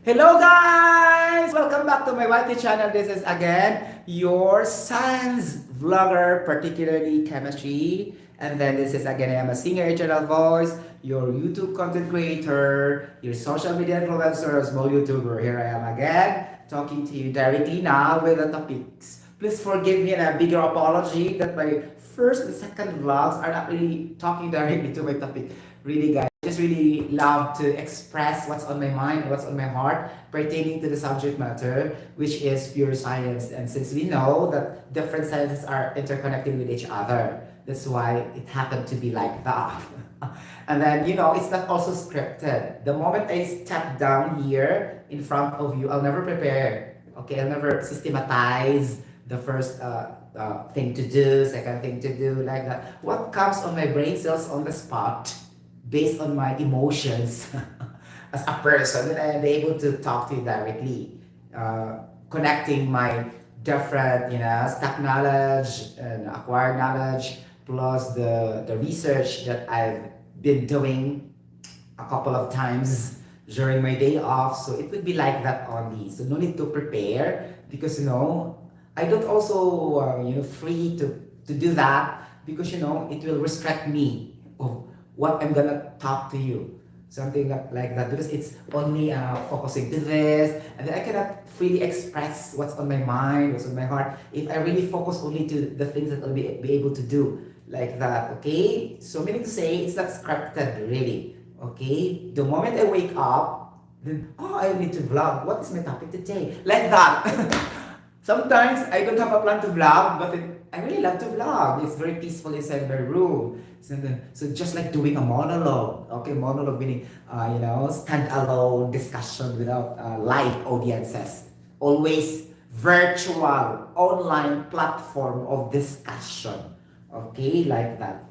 Hello guys! Welcome back to my YT channel. This is again your science vlogger, particularly chemistry. And then this is again, I am a singer, channel voice, your YouTube content creator, your social media influencer, small YouTuber. Here I am again, talking to you directly now with the topics. Please forgive me and a bigger apology that my first and second vlogs are not really talking directly to my topic. Really guys, I just really love to express what's on my mind, what's on my heart pertaining to the subject matter, which is pure science. And since we know that different sciences are interconnected with each other, that's why it happened to be like that. And then, it's not also scripted. The moment I step down here in front of you, I'll never prepare. Okay, I'll never systematize the first thing to do, second thing to do, like that. What comes on my brain cells on the spot, based on my emotions as a person, and I'm able to talk to you directly, connecting my different, stock knowledge and acquired knowledge, plus the research that I've been doing a couple of times during my day off. So it would be like that only. So no need to prepare because I don't also free to do that because it will restrict me of what I'm gonna talk to you. Something like that because it's only focusing to this, and then I cannot freely express what's on my mind, what's on my heart if I really focus only to the things that I'll be able to do like that. Okay, so meaning to say it's not scripted really. Okay, the moment I wake up, then I need to vlog. What is my topic today? Like that. Sometimes I don't have a plan to vlog, but I really love to vlog. It's very peaceful inside my room. So just like doing a monologue, okay, monologue meaning, stand-alone discussion without live audiences. Always virtual, online platform of discussion, okay, like that.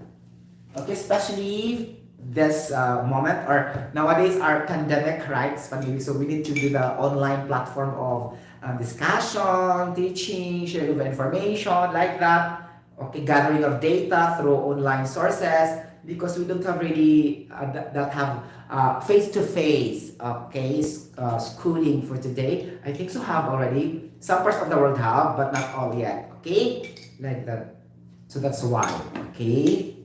Okay, especially this moment or nowadays our pandemic, right? So we need to do the online platform of discussion, teaching, sharing of information like that. Okay, gathering of data through online sources because we don't have really that have face to face. Okay, schooling for today. I think so have already. Some parts of the world have, but not all yet. Okay, like that. So that's why. Okay.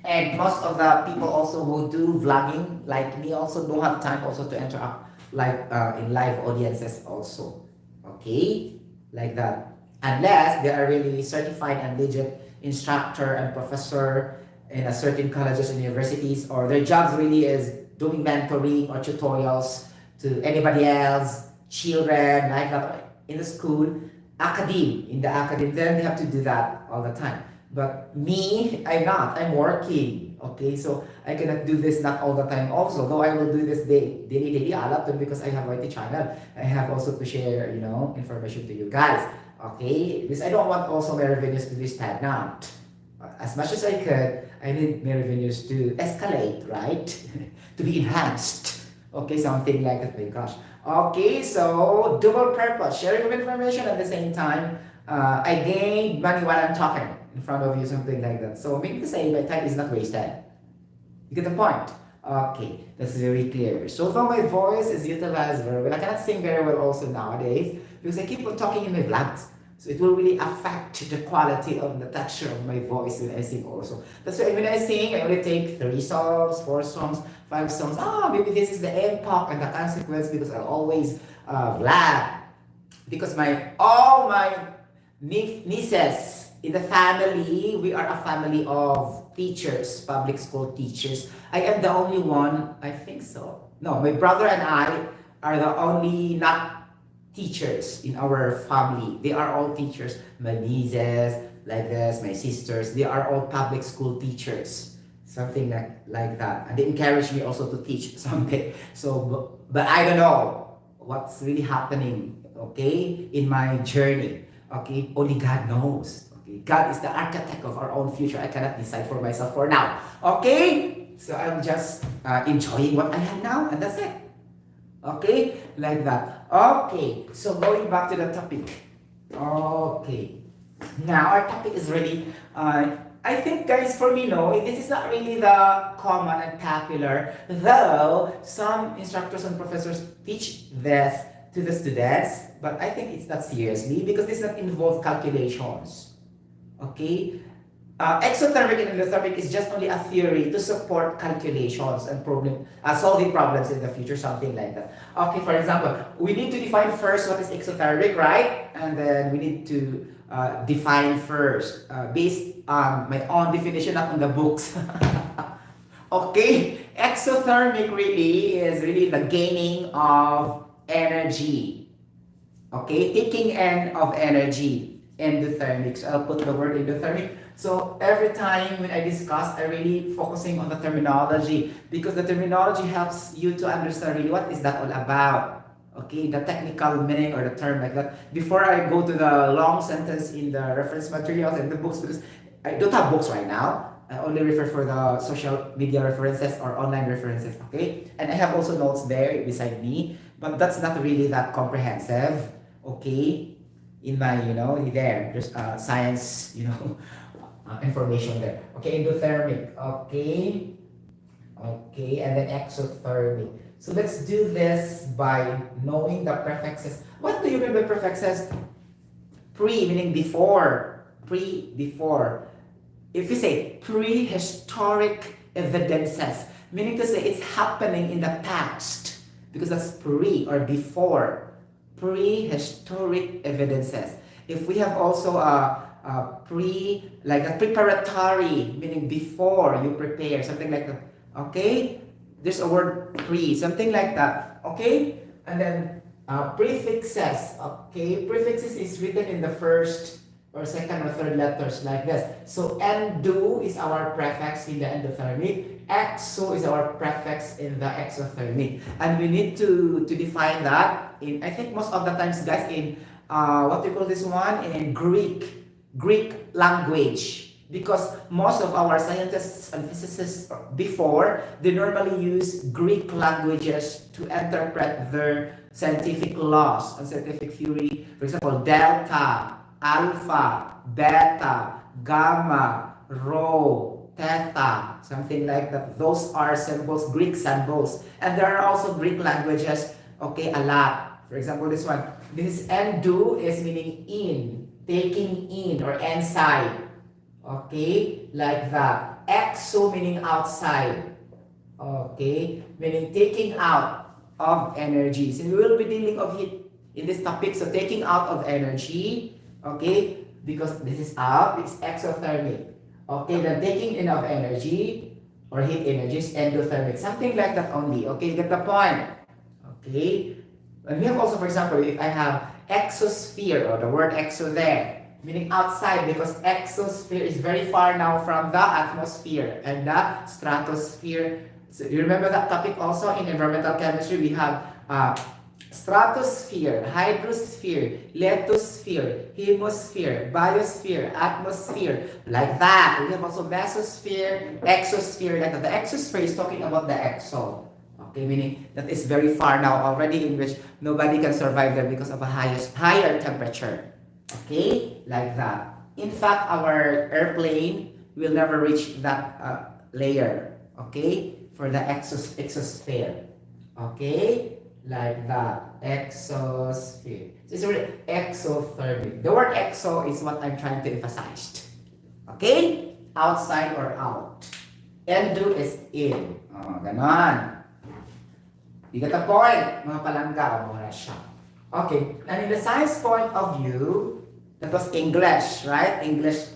And most of the people also who do vlogging, like me, also don't have time also to interact like in live audiences also. Okay, like that. Unless they are really certified and legit instructor and professor in a certain colleges and universities, or their jobs really is doing mentoring or tutorials to anybody else, children, like that in the school, in the academe, then they have to do that all the time. But me, I'm not. I'm working. Okay, so I cannot do this not all the time also. Though I will do this daily, a lot because I have a channel. I have also to share, information to you guys. Okay, because I don't want also my revenues to be stagnant. As much as I could, I need my revenues to escalate, right? To be enhanced. Okay, something like that. My gosh. Okay, so double purpose, sharing of information at the same time. I gain money while I'm talking in front of you, something like that. So meaning to say my time is not wasted. You get the point? Okay, that's very clear. So though my voice is utilized very well, I cannot sing very well also nowadays because I keep on talking in my vlogs. So it will really affect the quality of the texture of my voice when I sing also. That's why when I sing, I only take 3 songs, 4 songs, 5 songs. Maybe this is the impact and the consequence because I always vlog. Because all my nieces in the family, we are a family of teachers, public school teachers. I am the only one, I think so. No, my brother and I are the only not teachers in our family. They are all teachers. My nieces, like this, my sisters, they are all public school teachers. Something like that. And they encourage me also to teach someday. So, but I don't know what's really happening, okay, in my journey. Okay, only God knows. Okay, God is the architect of our own future. I cannot decide for myself for now. Okay, so I'm just enjoying what I have now, and that's it. Okay, like that. Okay, so going back to the topic. Okay, now our topic is really I think guys, for me, no, this is not really the common and popular, though some instructors and professors teach this to the students, but I think it's not seriously because this does not involve calculations. Okay? Exothermic and endothermic is just only a theory to support calculations and solving problems in the future, something like that. Okay, for example, we need to define first what is exothermic, right? And then we need to define first based on my own definition, not on the books. Okay, exothermic really is really the gaining of energy. Okay, taking in of energy. Endothermic. So I'll put the word endothermic. So every time when I discuss, I really focusing on the terminology because the terminology helps you to understand really what is that all about. Okay, the technical meaning or the term like that. Before I go to the long sentence in the reference materials and the books, because I don't have books right now. I only refer for the social media references or online references, okay? And I have also notes there beside me, but that's not really that comprehensive, okay? In my, there's science, information there. Okay, endothermic, okay? Okay, and then exothermic. So let's do this by knowing the prefixes. What do you mean by prefixes? Pre, meaning before. Before. If you say prehistoric evidences, meaning to say it's happening in the past, because that's pre or before. Prehistoric evidences. If we have also like a preparatory, meaning before you prepare, something like that. Okay? There's a word pre, something like that. Okay? And then prefixes. Okay? Prefixes is written in the first or second or third letters like this. So endo is our prefix in the endothermic. Exo is our prefix in the exothermic. And we need to define that in, I think most of the times guys, in what do you call this one? In Greek language. Because most of our scientists and physicists before, they normally use Greek languages to interpret their scientific laws and scientific theory. For example, delta, alpha, beta, gamma, rho, theta, something like that. Those are symbols, Greek symbols. And there are also Greek languages, okay, a lot. For example, this one. This endo is meaning in, taking in or inside. Okay, like that. Exo meaning outside. Okay, meaning taking out of energy. So we will be dealing of heat in this topic. So taking out of energy. Okay, because this is out, it's exothermic. Okay, then taking in of energy or heat energy is endothermic. Something like that only. Okay, get the point. Okay, and we have also, for example, if I have exosphere or the word exo there, meaning outside, because exosphere is very far now from the atmosphere and the stratosphere. So you remember that topic also in environmental chemistry? We have stratosphere, hydrosphere, lithosphere, hemosphere, biosphere, atmosphere, like that. We have also mesosphere, exosphere, like that. The exosphere is talking about the exo. Okay, meaning that is very far now already, in which nobody can survive there because of a higher temperature. Okay, like that. In fact, our airplane will never reach that layer. Okay, for the exosphere. Okay, like that. Exosphere. So it's really exothermic. The word exo is what I'm trying to emphasize. Okay, outside or out. Endo is in. Oh, ganon. You get the point, mga palangga, mga siya. Okay, and in the science point of view, that was English, right? English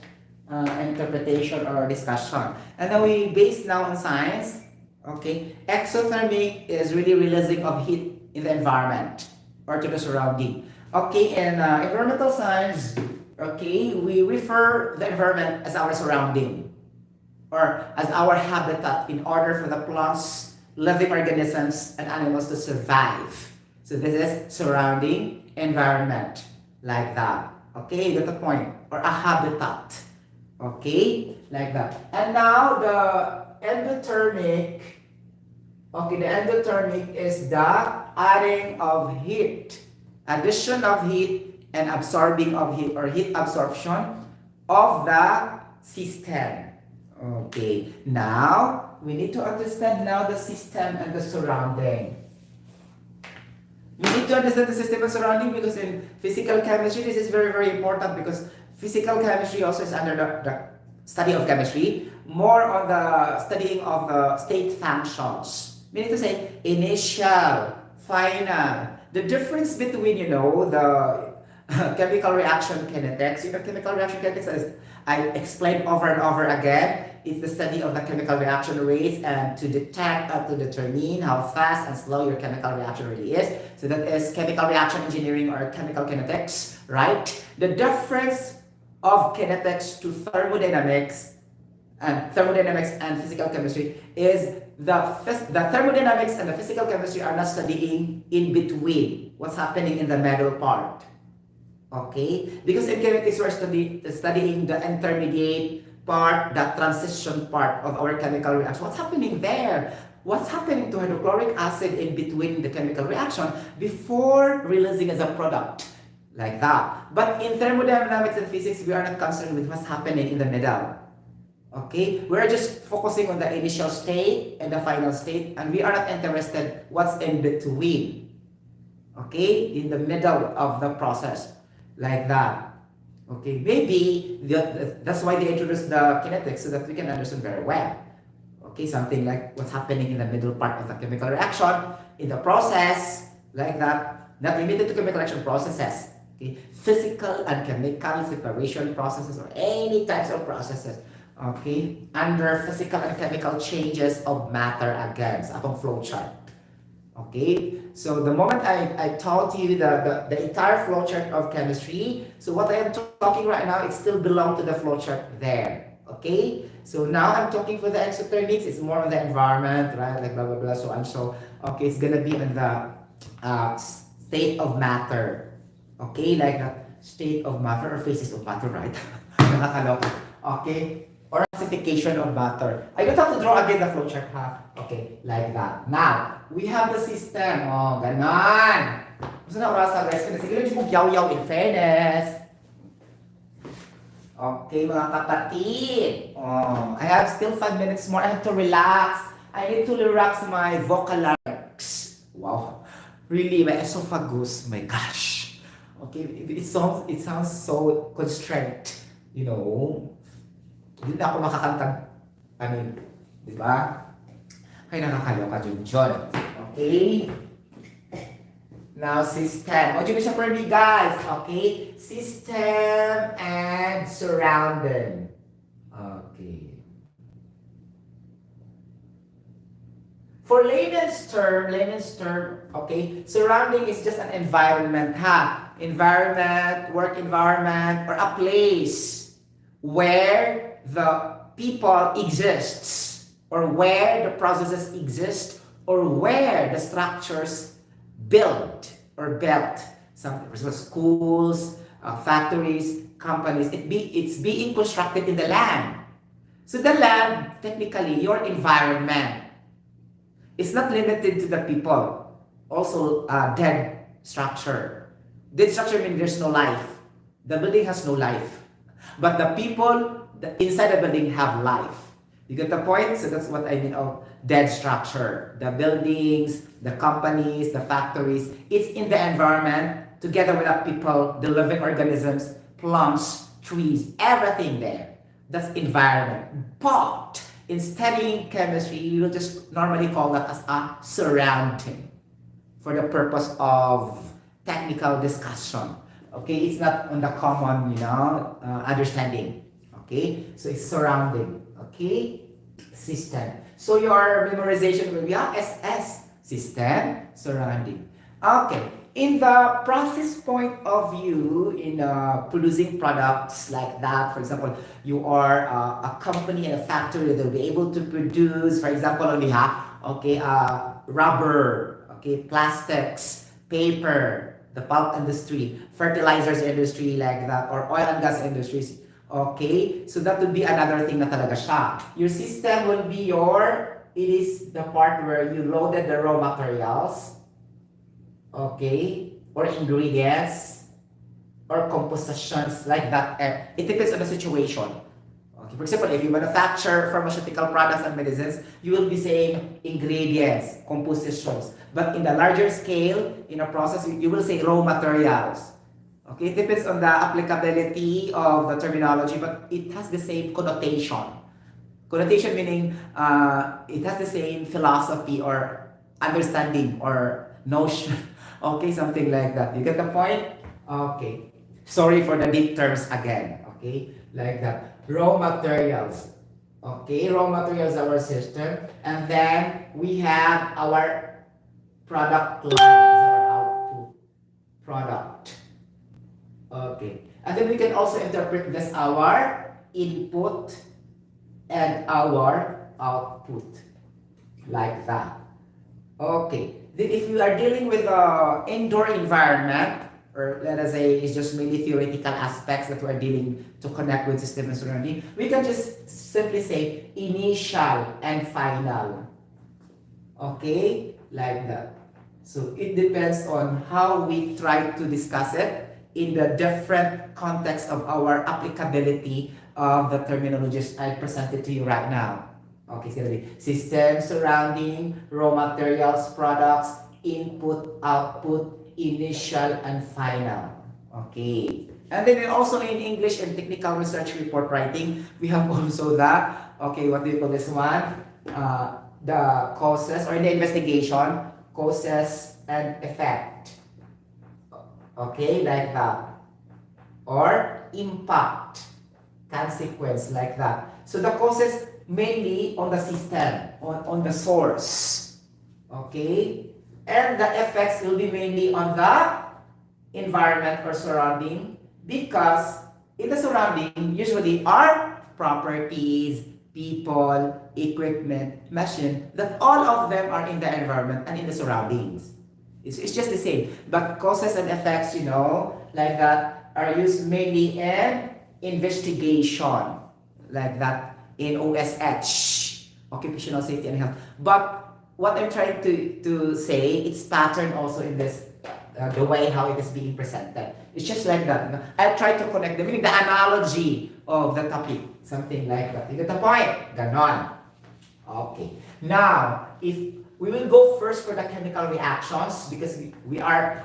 interpretation or discussion. And then we base now on science. Okay, exothermic is really releasing of heat in the environment or to the surrounding. Okay, in environmental science, okay, we refer the environment as our surrounding or as our habitat in order for the plants, living organisms, and animals to survive. So this is surrounding environment, like that. Okay, you got the point. Or a habitat. Okay, like that. And now the endothermic. Okay, the endothermic is the adding of heat, addition of heat, and absorbing of heat or heat absorption of the system. Okay, now we need to understand now the system and the surrounding. You need to understand the system and surrounding because in physical chemistry, this is very, very important because physical chemistry also is under the study of chemistry, more on the studying of the state functions. Meaning to say, initial, final. The difference between, the chemical reaction kinetics, chemical reaction kinetics, as I explained over and over again, is the study of the chemical reaction rates and to detect and to determine how fast and slow your chemical reaction really is. So that is chemical reaction engineering or chemical kinetics, right? The difference of kinetics to thermodynamics and physical chemistry is the thermodynamics and the physical chemistry are not studying in between what's happening in the middle part. Okay? Because in kinetics we're studying the intermediate part, the transition part of our chemical reaction. What's happening there? What's happening to hydrochloric acid in between the chemical reaction before releasing as a product? Like that. But in thermodynamics and physics, we are not concerned with what's happening in the middle. Okay? We're just focusing on the initial state and the final state, and we are not interested what's in between. Okay? In the middle of the process. Like that. Okay? Maybe that's why they introduced the kinetics so that we can understand very well. Okay? Something like what's happening in the middle part of the chemical reaction, in the process, like that. Not limited to chemical reaction processes. Okay? Physical and chemical separation processes or any types of processes. Okay? Under physical and chemical changes of matter again sa atong flowchart. Okay? So the moment I taught you the entire flowchart of chemistry, so what I am talking right now, it still belongs to the flowchart there. Okay? So now I'm talking for the exothermics, it's more on the environment, right? Like blah blah blah, so on. So okay, it's gonna be on the state of matter. Okay, like a state of matter or phases of matter, right? Nakakaloka. Okay? Or classification of matter. I don't have to draw again the flowchart, ha? Okay, like that. Now, we have the system. Oh, ganon. Gusto na oras sa guys. Sige lang yung yaw-yaw in fairness. Okay, mga kapatid. Oh, I have still 5 minutes more. I have to relax. I need to relax my vocal larynx. Wow. Really, my esophagus. My gosh. Okay, it sounds so constrained. Hindi na ako makakantag. Di ba? Kaya nakakaloka John. Okay? Now, system. O, dyan siya for me, guys. Okay? System and surrounding. Okay. For layman's term, okay, surrounding is just an environment, ha? Environment, work environment, or a place where the people exists, or where the processes exist, or where the structures built. Some schools, factories, companies. It's being constructed in the land. So the land, technically, your environment. It's not limited to the people. Also, dead structure. Dead structure means there's no life. The building has no life. But the people inside the building have life. You get the point? So that's what I mean of dead structure. The buildings, the companies, the factories, it's in the environment together with the people, the living organisms, plants, trees, everything there. That's environment. But in studying chemistry, you will just normally call that as a surrounding for the purpose of technical discussion. Okay, it's not on the common, understanding. Okay, so it's surrounding. Okay, system. So your memorization will be SS, system, surrounding. Okay, in the process point of view, in producing products like that, for example, you are a company and a factory that will be able to produce, for example, rubber, okay, plastics, paper, the pulp industry, fertilizers industry like that, or oil and gas industries. Okay, so that would be another thing na talaga siya. Your system will be it is the part where you loaded the raw materials, okay, or ingredients, or compositions like that. It depends on the situation. Okay, Okay, for example, if you manufacture pharmaceutical products and medicines, you will be saying ingredients, compositions. But in the larger scale, in a process, you will say raw materials. Okay, it depends on the applicability of the terminology, but it has the same connotation. Connotation meaning it has the same philosophy or understanding or notion. Okay, something like that. You get the point? Okay. Sorry for the deep terms again. Okay, like that. Raw materials. Okay, raw materials our system, and then we have our product line is our output product. Okay, and then we can also interpret this our input and our output like that. Okay, then if we are dealing with the indoor environment, or let us say it's just mainly theoretical aspects that we're dealing to connect with system and surrounding, we can just simply say initial and final. Okay, like that. So it depends on how we try to discuss it in the different context of our applicability of the terminologies I presented to you right now. Okay, it's gonna be system, surrounding, raw materials, products, input, output, initial, and final. Okay. And then also in English and technical research report writing, we have also the, okay, what do you call this one? The causes, or in the investigation, causes and effect. Okay, like that. Or impact, consequence, like that. So the causes mainly on the system, on the source. Okay? And the effects will be mainly on the environment or surrounding, because in the surrounding usually are properties, people, equipment, machine, that all of them are in the environment and in the surroundings. It's just the same. But causes and effects, you know, like that, are used mainly in investigation, like that, in OSH, Occupational Safety and Health. But what I'm trying to say, it's pattern also in this, the way how it is being presented. It's just like that. I'll try to connect the meaning, the analogy of the topic, something like that. You get the point? Ganon. Okay. Now, if we will go first for the chemical reactions, because we are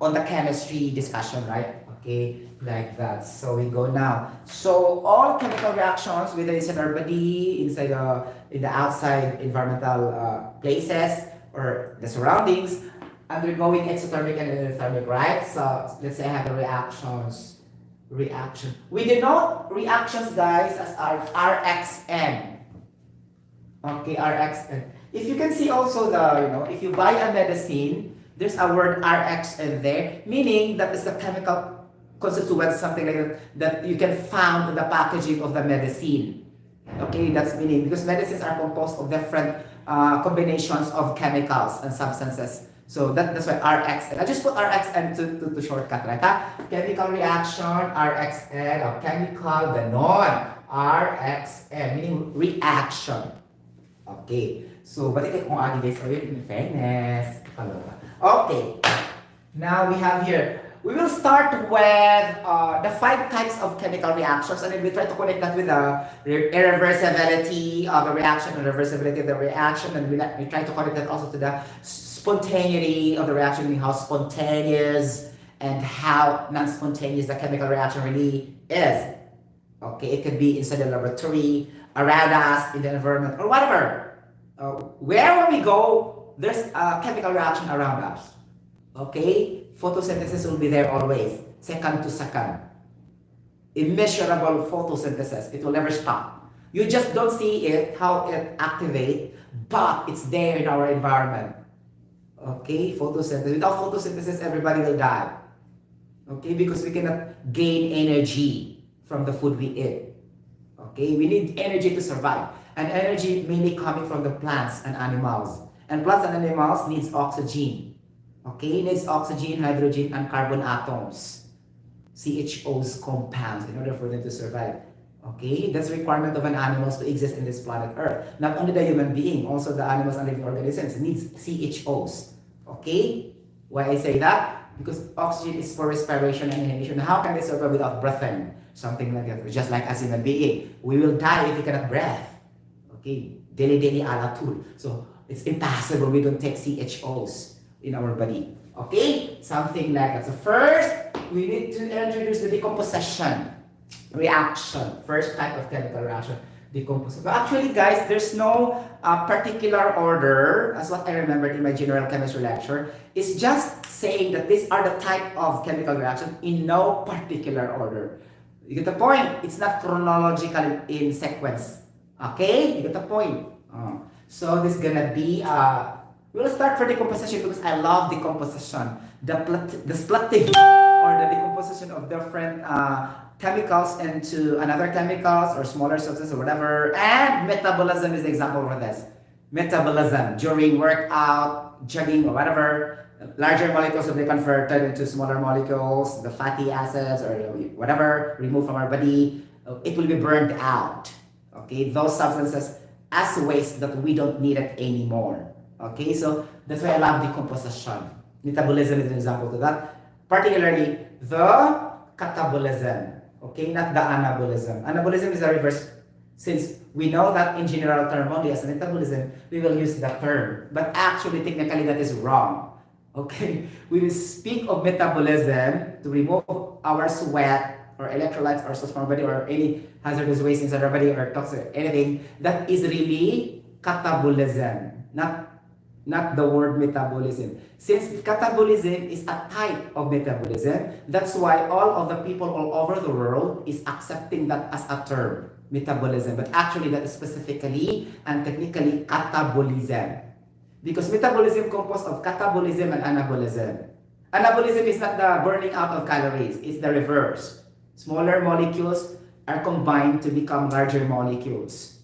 on the chemistry discussion, right? Okay, like that. So we go now. So all chemical reactions, whether it's in our body, inside in the outside environmental places, or the surroundings, undergoing exothermic and endothermic, right? So let's say I have the reaction. We denote reactions, guys, as our RXN. Okay, RXN. If you can see also the, if you buy a medicine, there's a word RXN there, meaning that is the chemical constituent, something like that you can find in the packaging of the medicine. Okay, that's meaning, because medicines are composed of different combinations of chemicals and substances. So that's why RXN. I just put RXN to shortcut, right? Chemical reaction, RXN, or chemical, the non-RXN, meaning reaction. Okay. So, balik kung agi guys, in fairness. Okay. Now we have here, we will start with the 5 types of chemical reactions, and then we try to connect that with the irreversibility of the reaction and reversibility of the reaction, and we try to connect that also to the spontaneity of the reaction, meaning how spontaneous and how non-spontaneous the chemical reaction really is. Okay, it could be inside the laboratory, around us, in the environment, or whatever. Wherever we go, there's a chemical reaction around us. Okay? Photosynthesis will be there always, second to second. Immeasurable photosynthesis. It will never stop. You just don't see it, how it activates, but it's there in our environment. Okay? Photosynthesis. Without photosynthesis, everybody will die. Okay? Because we cannot gain energy from the food we eat. Okay? We need energy to survive. And energy mainly coming from the plants and animals. And plants and animals needs oxygen. Okay? Needs oxygen, hydrogen, and carbon atoms. CHO's compounds in order for them to survive. Okay? That's the requirement of an animal to exist in this planet Earth. Not only the human being, also the animals and living organisms needs CHOs. Okay? Why I say that? Because oxygen is for respiration and inhalation. How can they survive without breathing? Something like that. Just like as human being, we will die if we cannot breathe. Okay, daily alatul. So it's impossible. We don't take CHOs in our body. Okay, something like that. So first, we need to introduce the decomposition reaction. First type of chemical reaction, decomposition. But actually, guys, there's no particular order, as what I remembered in my general chemistry lecture. It's just saying that these are the type of chemical reaction in no particular order. You get the point? It's not chronological in sequence. Okay? You get the point? So this is gonna be, we'll start for decomposition because I love decomposition. The splitting or the decomposition of different chemicals into another chemicals or smaller substances or whatever. And metabolism is the example for this. Metabolism during workout, jogging or whatever. Larger molecules will be converted into smaller molecules, the fatty acids or whatever removed from our body. It will be burned out. Okay, those substances as waste that we don't need it anymore. Okay, so that's why I love decomposition. Metabolism is an example to that. Particularly the catabolism. Okay, not the anabolism. Anabolism is the reverse. Since we know that in general term only as metabolism, we will use that term. But actually, technically, that is wrong. Okay, we will speak of metabolism to remove our sweat or electrolytes or from our body or any hazardous waste inside our body or toxic anything. That is really catabolism, not the word metabolism. Since catabolism is a type of metabolism, that's why all of the people all over the world is accepting that as a term, metabolism. But actually that is specifically and technically catabolism. Because metabolism composed of catabolism and anabolism. Anabolism is not the burning out of calories, it's the reverse. Smaller molecules are combined to become larger molecules,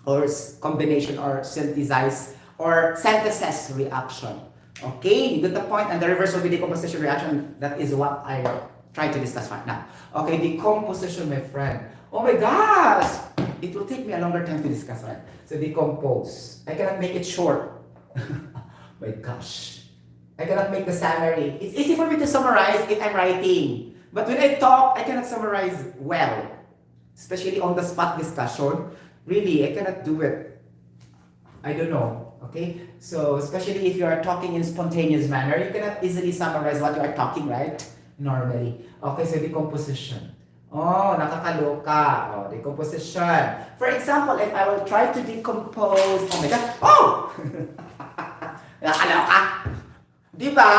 or combination or synthesize or synthesis reaction. Okay, you get the point? And the reverse will be decomposition reaction. That is what I try to discuss right now. Okay, decomposition, my friend. Oh my gosh! It will take me a longer time to discuss, right? So decompose. I cannot make it short. My gosh. I cannot make the summary. It's easy for me to summarize if I'm writing. But when I talk, I cannot summarize well. Especially on the spot discussion. Really, I cannot do it. I don't know. Okay? So, especially if you are talking in spontaneous manner, you cannot easily summarize what you are talking, right? Normally. Okay, so decomposition. Oh, nakakaloka. Oh, decomposition. For example, if I will try to decompose, oh my God, oh! Nakakaloka. Diba?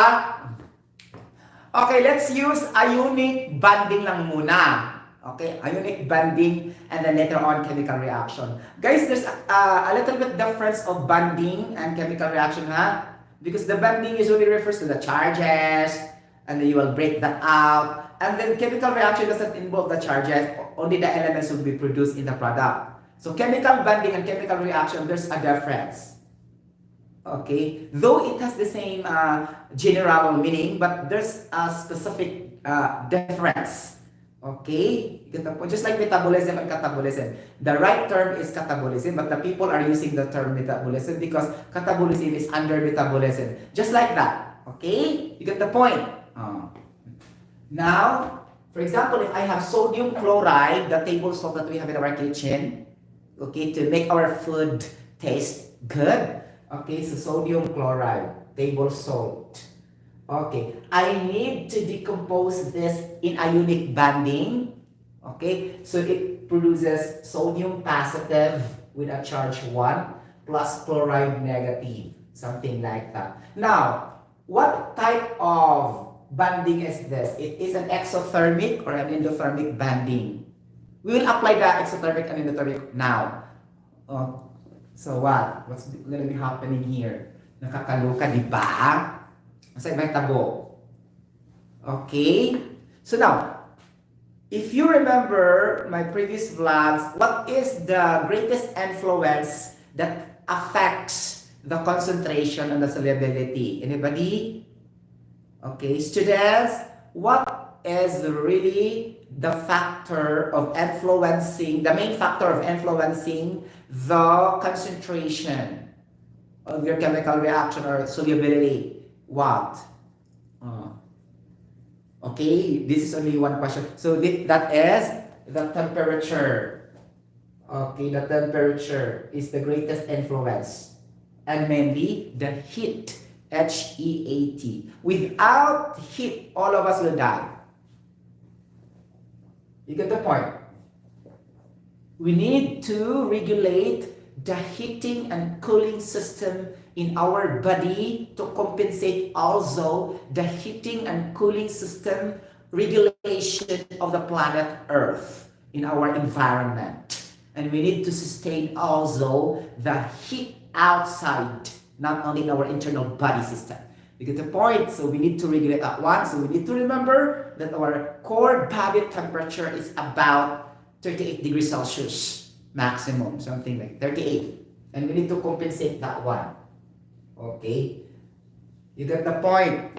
Okay, let's use ionic bonding lang muna. Okay, ionic bonding and then later on chemical reaction. Guys, there's a little bit difference of bonding and chemical reaction, huh? Because the bonding usually refers to the charges and then you will break that out. And then chemical reaction doesn't involve the charges, only the elements will be produced in the product. So chemical bonding and chemical reaction, there's a difference. Okay, though it has the same general meaning, but there's a specific difference. Okay, just like metabolism and catabolism. The right term is catabolism, but the people are using the term metabolism because catabolism is under metabolism. Just like that. Okay, you get the point. Now, for example, if I have sodium chloride, the table salt that we have in our kitchen, okay, to make our food taste good. Okay, so sodium chloride, table salt. Okay, I need to decompose this in ionic bonding. Okay, so it produces sodium positive with a charge 1 plus chloride negative, something like that. Now, what type of bonding is this? It is an exothermic or an endothermic bonding. We will apply the exothermic and endothermic now. So what? What's going to be happening here? Nakakaloka, di ba? Masay may tabo. Okay? So now, if you remember my previous vlogs, what is the greatest influence that affects the concentration and the solubility? Anybody? Okay, students, what is really the factor of influencing, the main factor of influencing the concentration of your chemical reaction or solubility? What? Okay, this is only one question. So that is the temperature. Okay, the temperature is the greatest influence. And mainly the heat, Heat. Without heat, all of us will die. You get the point? We need to regulate the heating and cooling system in our body to compensate also the heating and cooling system regulation of the planet Earth in our environment. And we need to sustain also the heat outside, not only in our internal body system. You get the point? So we need to regulate that one. So we need to remember that our core body temperature is about 38 degrees Celsius maximum, something like 38. And we need to compensate that one. Okay? You get the point?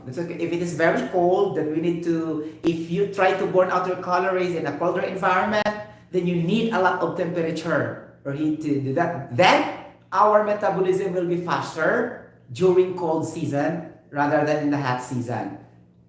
That's okay. If it is very cold, then we need to, if you try to burn out your calories in a colder environment, then you need a lot of temperature or heat to do that. Then our metabolism will be faster during cold season rather than in the hot season.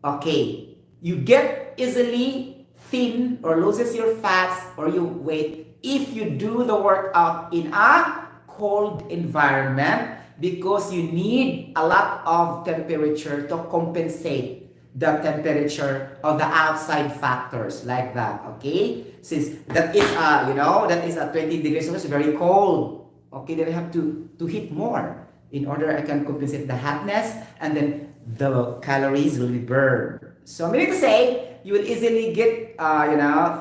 Okay, you get easily thin or loses your fats or your weight if you do the workout in a cold environment because you need a lot of temperature to compensate the temperature of the outside factors like that. Okay, since that is that is a 20 degrees Celsius, very cold. Okay, then I have to heat more in order I can compensate the hotness and then the calories will be burned. So meaning to say, you will easily get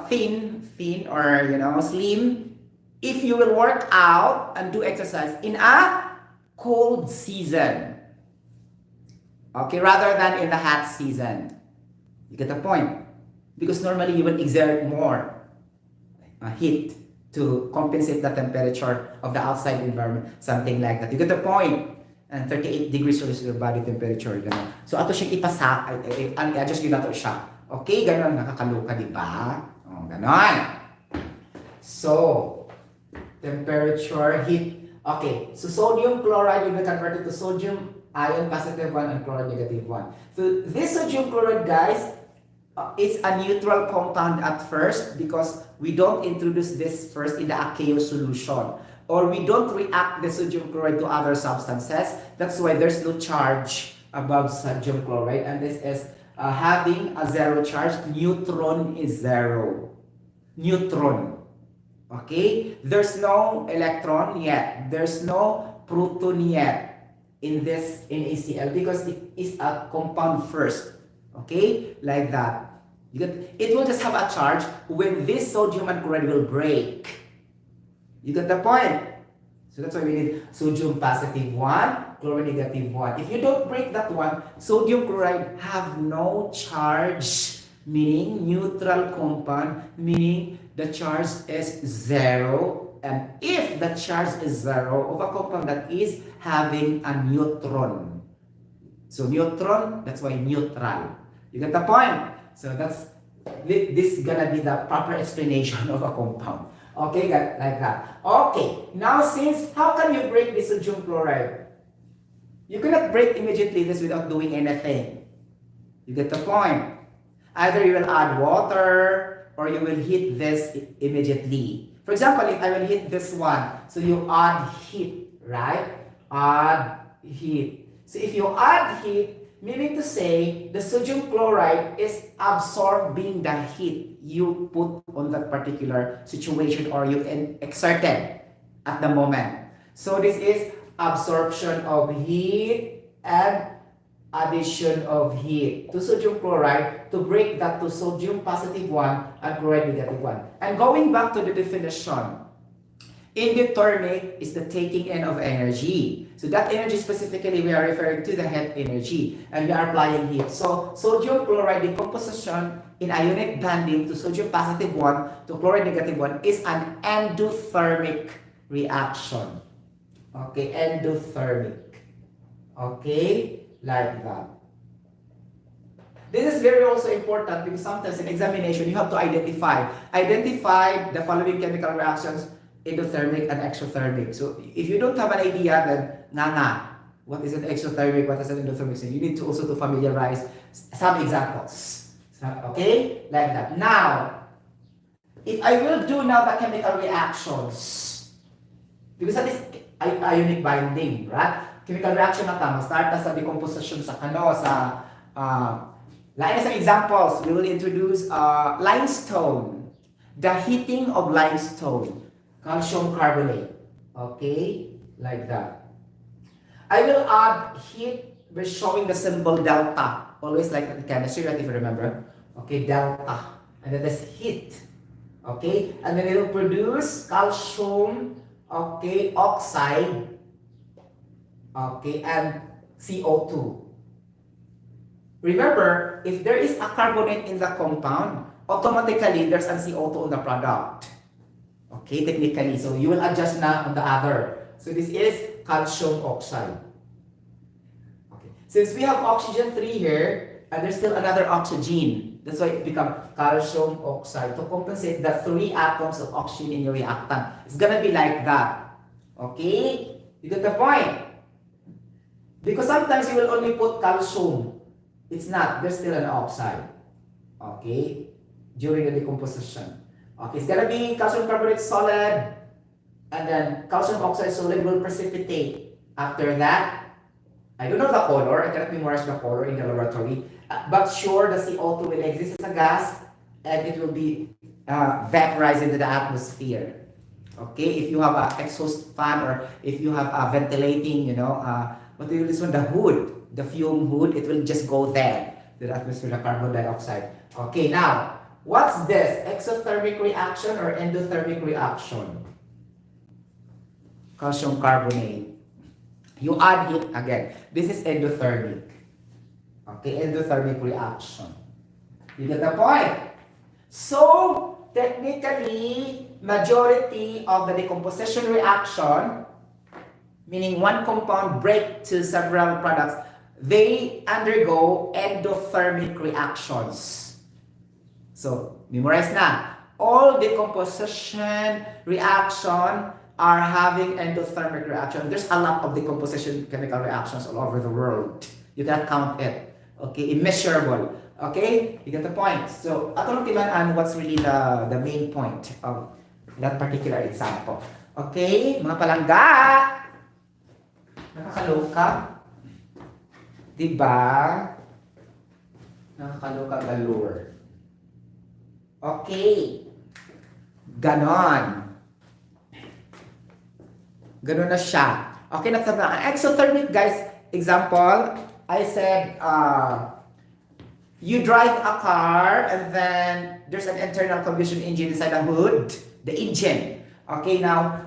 thin or slim if you will work out and do exercise in a cold season. Okay, rather than in the hot season. You get the point? Because normally you will exert more heat to compensate the temperature of the outside environment, something like that. You get the point? And 38 degrees Celsius your body temperature. Ganun. So ato siyang ipasa, i-adjust yun nato siya. Okay, ganun, nakakaluka, di ba? O, ganun. So, temperature, heat. Okay, so sodium chloride will be converted to sodium ion positive 1 and chloride negative 1. So this sodium chloride, guys, is a neutral compound at first because we don't introduce this first in the aqueous solution or we don't react the sodium chloride to other substances. That's why there's no charge above sodium chloride, and this is having a zero charge. Neutron is zero. Neutron. Okay? There's no electron yet. There's no proton yet in this NaCl because it is a compound first. Okay? Like that. It will just have a charge when this sodium and chloride will break. You get the point? So that's why we need sodium positive 1, chloride negative 1. If you don't break that one, sodium chloride have no charge, meaning neutral compound, meaning the charge is zero. And if the charge is zero of a compound that is having a neutron. So neutron, that's why neutral. You get the point? So this is gonna be the proper explanation of a compound. Okay, like that. Okay, now since, how can you break the sodium chloride? You cannot break immediately this without doing anything. You get the point? Either you will add water or you will heat this immediately. For example, if I will heat this one, so you add heat, right? Add heat. So if you add heat, meaning to say, the sodium chloride is absorbing the heat you put on that particular situation or you exerted at the moment. So this is absorption of heat and addition of heat to sodium chloride to break that to sodium positive 1 and chloride negative 1. And going back to the definition, endothermic is the taking in of energy. So that energy specifically we are referring to the heat energy and we are applying heat. So sodium chloride decomposition in ionic bonding to sodium positive 1 to chloride negative 1 is an endothermic reaction. Okay, endothermic. Okay, like that. This is very also important because sometimes in examination you have to identify the following chemical reactions: endothermic and exothermic. So if you don't have an idea, then what is an exothermic, what is an endothermic? So you need to also to familiarize some examples. Okay, like that. Now, if I will do now the chemical reactions, because that is ionic binding, right? Chemical reaction na ta, start na sa decomposition sa like some examples, we will introduce limestone. The heating of limestone, calcium carbonate. Okay, like that. I will add heat by showing the symbol delta. Always like in chemistry, right, if you remember. Okay, delta. And then this heat. Okay, and then it will produce calcium, okay, oxide, okay, and CO2. Remember, if there is a carbonate in the compound, automatically there's a CO2 on the product. Okay, technically. So you will adjust na on the other. So this is calcium oxide. Okay. Since we have oxygen 3 here, and there's still another oxygen, that's why it becomes calcium oxide to compensate the 3 atoms of oxygen in your reactant. It's gonna be like that. Okay? You get the point? Because sometimes you will only put calcium. It's not. There's still an oxide. Okay? During the decomposition. Okay, it's gonna be calcium carbonate solid, and then calcium oxide solid will precipitate. After that, I don't know the color. I cannot memorize the color in the laboratory. But sure, the CO2 will exist as a gas, and it will be vaporized into the atmosphere. Okay, if you have an exhaust fan, or if you have a ventilating, what do you use on the hood? The fume hood, it will just go there to the atmosphere, the carbon dioxide. Okay, now, what's this? Exothermic reaction or endothermic reaction? Calcium carbonate. You add it again. This is endothermic. Okay, endothermic reaction. You get the point? So, technically, majority of the decomposition reaction, meaning one compound break to several products, they undergo endothermic reactions. So, memorize na. All decomposition reaction are having endothermic reaction. There's a lot of decomposition chemical reactions all over the world. You cannot count it. Okay, immeasurable. Okay, you get the point. So, atong timan what's really the main point of that particular example. Okay, mga palangga. Nakakaloka. Diba? Nakakaloka galore. Okay. Ganon. Ganon na siya. Okay, natsabi. Exothermic, guys. Example, I said, you drive a car and then there's an internal combustion engine inside the hood, the engine. Okay, now,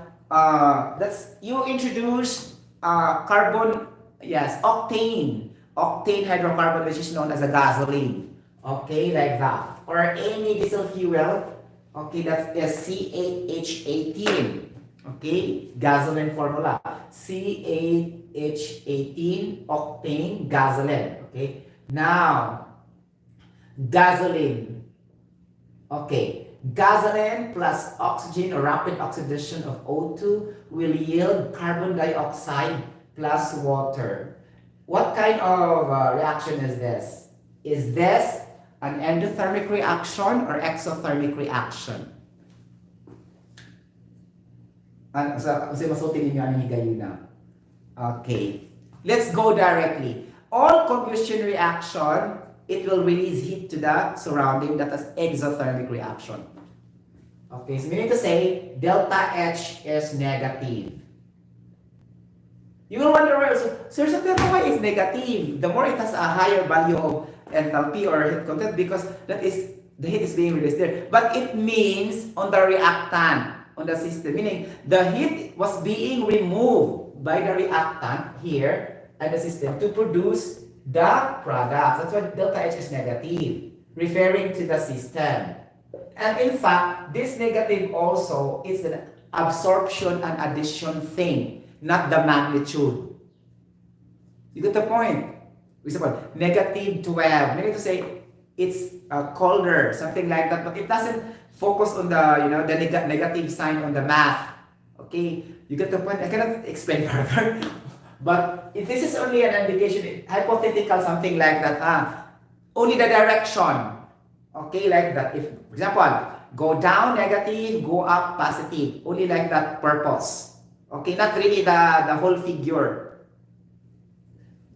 you introduce carbon, yes, octane hydrocarbon, which is known as a gasoline. Okay, like that. Or any diesel fuel. Okay, that's C8H18. Okay, gasoline formula. C8H18 octane gasoline. Okay, now gasoline. Okay, gasoline plus oxygen or rapid oxidation of O2 will yield carbon dioxide plus water. What kind of reaction is this? Is this an endothermic reaction or exothermic reaction? Okay, let's go directly. All combustion reaction, it will release heat to the surrounding. That is exothermic reaction. Okay, so meaning to say, delta H is negative. You will wonder, so why is negative? The more it has a higher value of enthalpy or heat content, because that is, the heat is being released there. But it means on the reactant, on the system, meaning the heat was being removed by the reactant here and the system to produce the products. That's why delta H is negative, referring to the system. And in fact, this negative also is an absorption and addition thing, not the magnitude. You get the point? For example, negative 12, meaning to say it's colder, something like that, but it doesn't focus on the the negative sign on the math. Okay, you get the point. I cannot explain further, but if this is only an indication, hypothetical, something like that. Only the direction. Okay, like that. If, for example, go down negative, go up positive. Only like that purpose. Okay, not really the whole figure.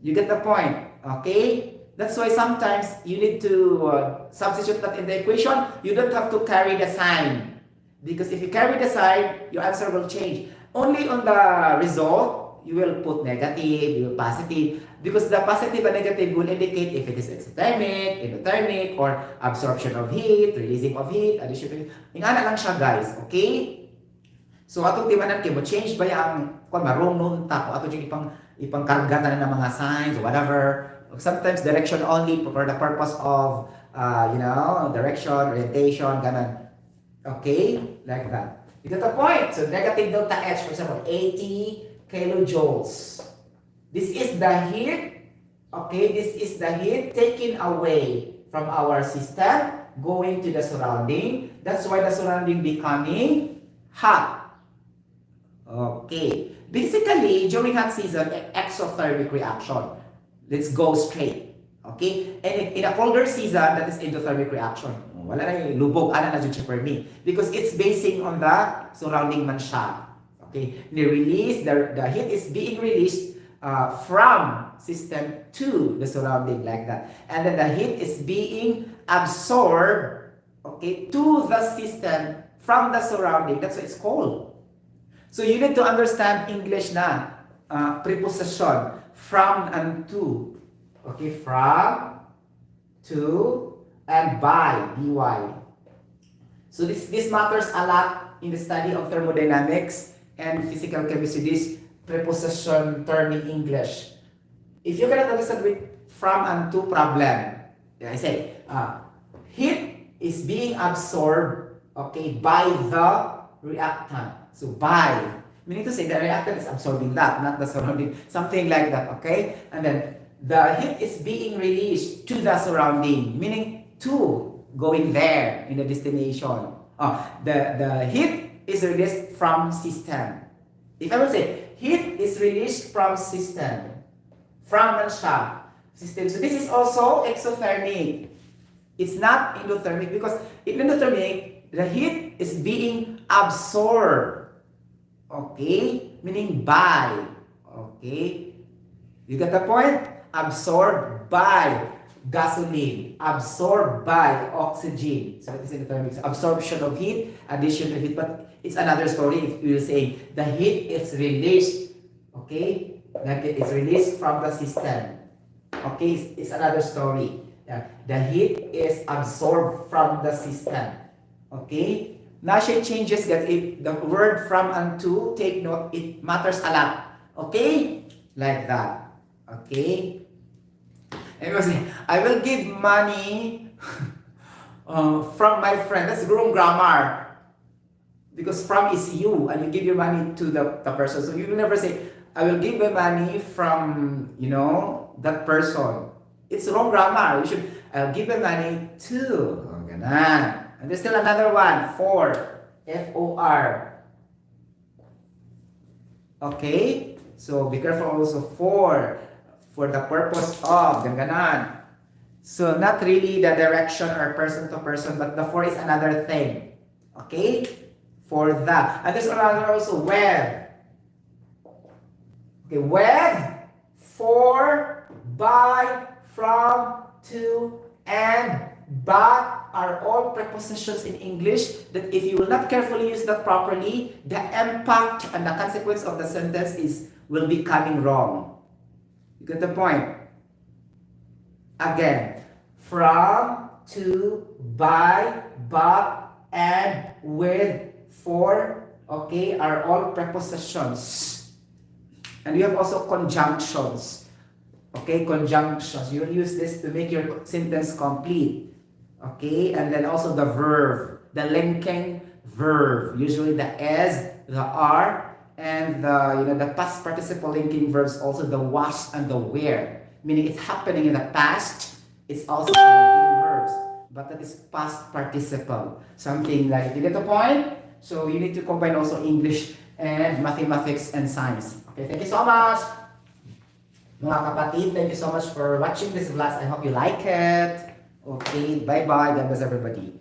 You get the point. Okay? That's why sometimes you need to substitute that in the equation. You don't have to carry the sign. Because if you carry the sign, your answer will change. Only on the result, you will put negative, you will positive. Because the positive and negative will indicate if it is exothermic, endothermic, or absorption of heat, releasing of heat, addition of heat. Ingana lang siya, guys. Okay? So, atong timanan kayo mo, change ba yung marong nun ta, o atong ipang kargatan ng mga signs, or whatever. Sometimes direction only for the purpose of, direction, orientation, ganun. Okay? Like that. You get the point? So, negative delta H, for example, 80 kilojoules. This is the heat, okay, this is the heat taken away from our system, going to the surrounding. That's why the surrounding becoming hot. Okay, basically, during hot season, exothermic reaction. Let's go straight. Okay, and in a colder season, that is endothermic reaction. Wala na yung lubog, ana na dyan siya per me. Because it's basing on the surrounding man siya. Okay, the heat is being released from system to the surrounding, like that, and then the heat is being absorbed, okay, to the system from the surrounding. That's why it's cold. So you need to understand English na preposition from and to, okay, from, to, and by, by. So this matters a lot in the study of thermodynamics and physical chemistry. This preposition term in English. If you cannot understand with from and to problem, I say, heat is being absorbed, okay, by the reactant. So by, meaning to say the reactant is absorbing that, not the surrounding, something like that, okay? And then the heat is being released to the surrounding, meaning to going there in the destination. The heat is released from system. If I would say, heat is released from system, from and shaft system. So this is also exothermic. It's not endothermic because in endothermic, the heat is being absorbed. Okay? Meaning by. Okay? You get the point? Absorbed by gasoline. Absorbed by oxygen. So that is endothermic. So absorption of heat, addition of heat. But it's another story if you will say the heat is released, okay? Like it's released from the system. Okay, it's another story. The heat is absorbed from the system. Okay? Now she changes that the word from and to, take note, it matters a lot. Okay? Like that. Okay? And you say, I will give money from my friend. That's wrong grammar. Because from is you, and you give your money to the person. So you will never say, I will give my money from, that person. It's wrong grammar. You should, I'll give my money to. And there's still another one, for, F-O-R. Okay? So be careful also for the purpose of, ganganan. So not really the direction or person to person, but the for is another thing. Okay? For that. And there's another also, with. Okay, with, for, by, from, to, and, but are all prepositions in English that if you will not carefully use that properly, the impact and the consequence of the sentence will be coming wrong. You get the point? Again, from, to, by, but, and, with, for, okay, are all prepositions. And we have also conjunctions. Okay, conjunctions. You will use this to make your sentence complete. Okay, and then also the verb, the linking verb. Usually the S, the R, and the past participle linking verbs, also the was and the were. Meaning it's happening in the past. It's also linking verbs, but that is past participle. Something like, you get the point? So you need to combine also English and mathematics and science. Okay, thank you so much. Mga kapatid, thank you so much for watching this vlog. I hope you like it. Okay, bye-bye. God bless everybody.